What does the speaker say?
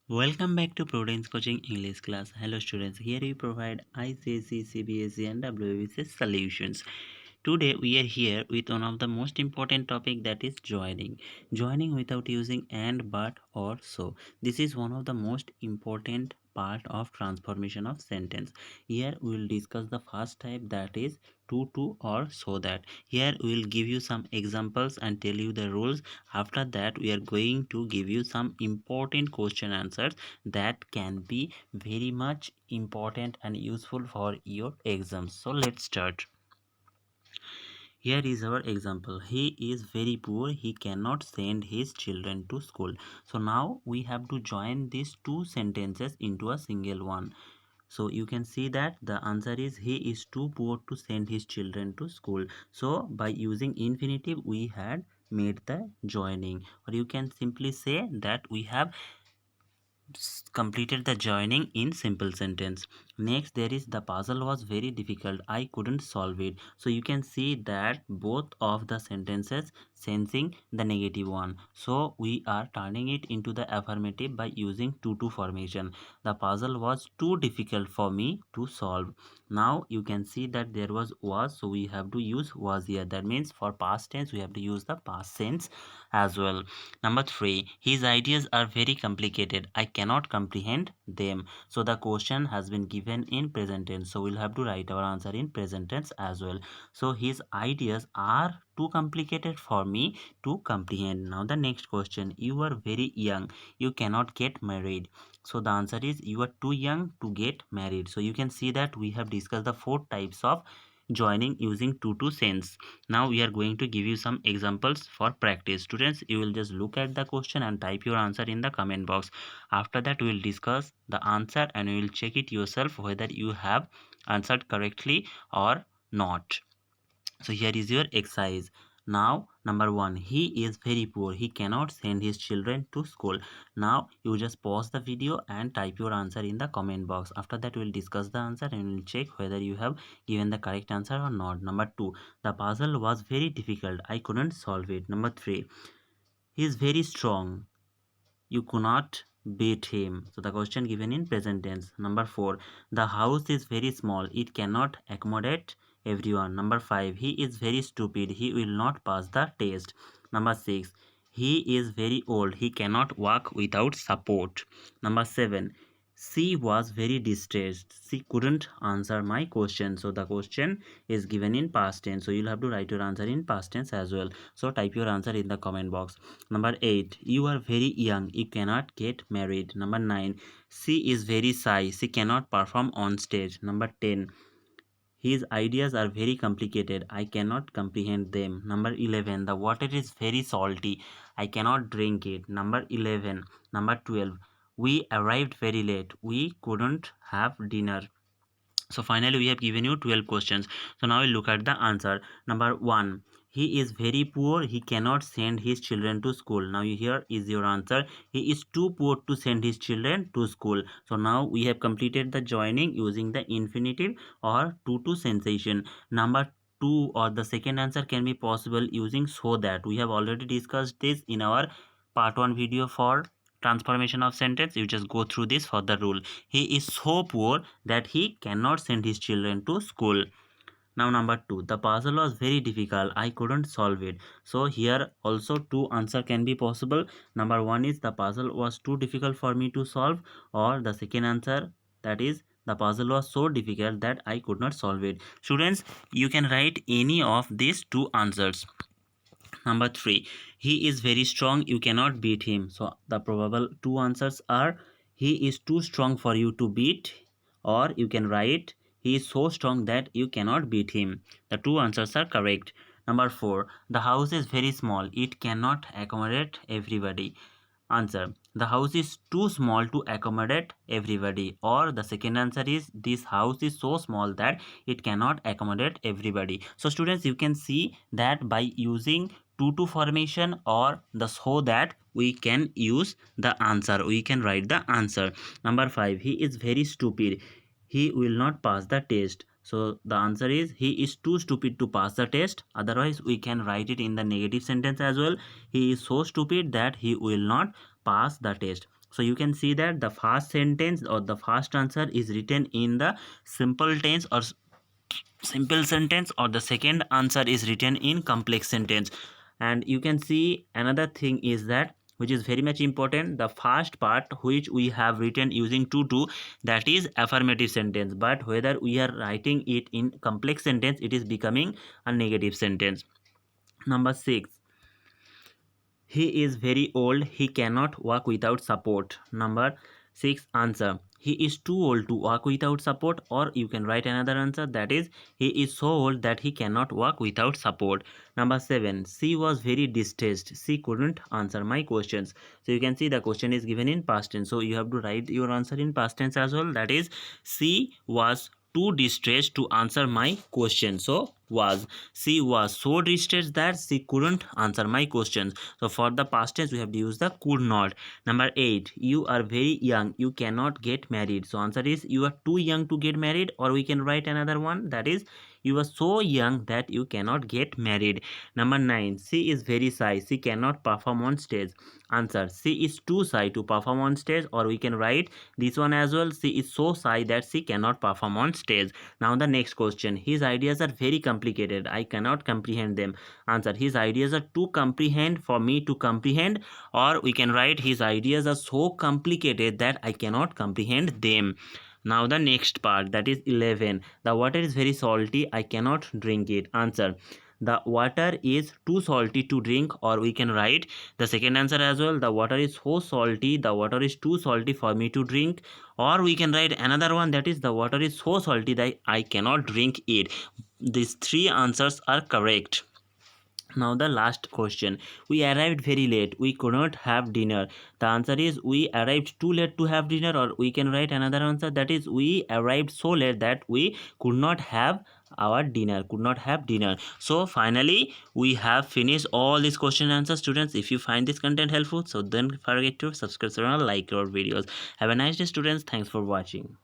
Welcome back to Prudence Coaching English class. Hello students, here we provide ICSE, CBSE and WBBSE solutions. Today we are here with one of the most important topic, that is joining. Joining without using and, but, or, so. This is one of the most important part of transformation of sentence. Here we will discuss the first type, that is to, or, so that. Here we will give you some examples and tell you the rules. After that we are going to give you some important question answers that can be very much important and useful for your exams. So let's start. Here is our example. He is very poor. He cannot send his children to school. So now we have to join these two sentences into a single one. So you can see that the answer is he is too poor to send his children to school. So by using infinitive we had made the joining, or you can simply say that we have completed the joining in simple sentence. Next, there is the puzzle was very difficult, I couldn't solve it. So you can see that both of the sentences sensing the negative one, so we are turning it into the affirmative by using to formation. The puzzle was too difficult for me to solve. Now you can see that there was, so we have to use was here. That means for past tense we have to use the past tense as well. Number 3, his ideas are very complicated, I cannot comprehend them. So the question has been given in present tense, so we'll have to write our answer in present tense as well. So his ideas are too complicated for me to comprehend. Now the next question, you are very young, you cannot get married. So the answer is you are too young to get married. So you can see that we have discussed the 4 types of joining using to sense. Now we are going to give you some examples for practice. Students, you will just look at the question and type your answer in the comment box. After that we will discuss the answer and you will check it yourself whether you have answered correctly or not. So here is your exercise. Now number 1, he is very poor, he cannot send his children to school. Now you just pause the video and type your answer in the comment box. After that we will discuss the answer and we will check whether you have given the correct answer or not. Number 2, the puzzle was very difficult, I couldn't solve it. Number 3, he is very strong, you could not beat him. So the question given in present tense. Number 4, the house is very small, it cannot accommodate everyone. Number 5, he is very stupid, he will not pass the test. Number 6, he is very old, he cannot walk without support. Number 7, she was very distressed, she couldn't answer my question. So the question is given in past tense, so you'll have to write your answer in past tense as well. So type your answer in the comment box. Number 8, you are very young, you cannot get married. Number 9, she is very shy, she cannot perform on stage. Number 10, his ideas are very complicated, I cannot comprehend them. Number 11, the water is very salty, I cannot drink it. Number 11. Number 12, we arrived very late, we couldn't have dinner. So finally we have given you 12 questions. So now we look at the answer. Number 1, he is very poor, he cannot send his children to school. Now here is your answer, he is too poor to send his children to school. So now we have completed the joining using the infinitive or to sensation. Number 2, or the second answer, can be possible using so that. We have already discussed this in our part 1 video for transformation of sentence. You just go through this for the rule. He is so poor that he cannot send his children to school. Now number 2, the puzzle was very difficult, I couldn't solve it. So here also two answer can be possible. Number 1 is the puzzle was too difficult for me to solve, or the second answer, that is the puzzle was so difficult that I could not solve it. Students, you can write any of these two answers. Number 3, he is very strong, you cannot beat him. So the probable two answers are he is too strong for you to beat, or you can write he is so strong that you cannot beat him. The two answers are correct. Number 4, the house is very small, it cannot accommodate everybody. Answer, the house is too small to accommodate everybody, or the second answer is this house is so small that it cannot accommodate everybody. So students, you can see that by using to formation or the so that, we can use the answer, we can write the answer. Number 5, he is very stupid, he will not pass the test. So the answer is he is too stupid to pass the test. Otherwise we can write it in the negative sentence as well, he is so stupid that he will not pass the test. So you can see that the first sentence or the first answer is written in the simple tense or simple sentence, or the second answer is written in complex sentence. And you can see another thing is that, which is very much important, the first part which we have written using to, that is affirmative sentence, but whether we are writing it in complex sentence, it is becoming a negative sentence. Number 6, he is very old, he cannot walk without support. Number 6 answer, he is too old to walk without support, or you can write another answer, that is he is so old that he cannot walk without support. Number 7, she was very distressed, she couldn't answer my questions. So you can see the question is given in past tense, so you have to write your answer in past tense as well, that is she was too distressed to answer my question. So was, she was so distressed that she couldn't answer my questions. So for the past tense we have to use the could not. Number 8, you are very young, you cannot get married. So answer is you are too young to get married, or we can write another one, that is you are so young that you cannot get married. Number 9, she is very shy, she cannot perform on stage. Answer, she is too shy to perform on stage, or we can write this one as well, she is so shy that she cannot perform on stage. Now the next question, his ideas are very complicated, I cannot comprehend them. Answer, his ideas are too comprehend for me to comprehend, or we can write his ideas are so complicated that I cannot comprehend them. Now the next part, that is 11, the water is very salty, I cannot drink it. Answer, the water is too salty to drink, or we can write the second answer as well, the water is so salty, the water is too salty for me to drink, or we can write another one, that is the water is so salty that I cannot drink it. These three answers are correct. Now the last question, we arrived very late, we could not have dinner. The answer is we arrived too late to have dinner, or we can write another answer, that is we arrived so late that we could not have our dinner, could not have dinner. So finally we have finished all these question answers. Students, if you find this content helpful, so don't forget to subscribe and like our videos. Have a nice day students, thanks for watching.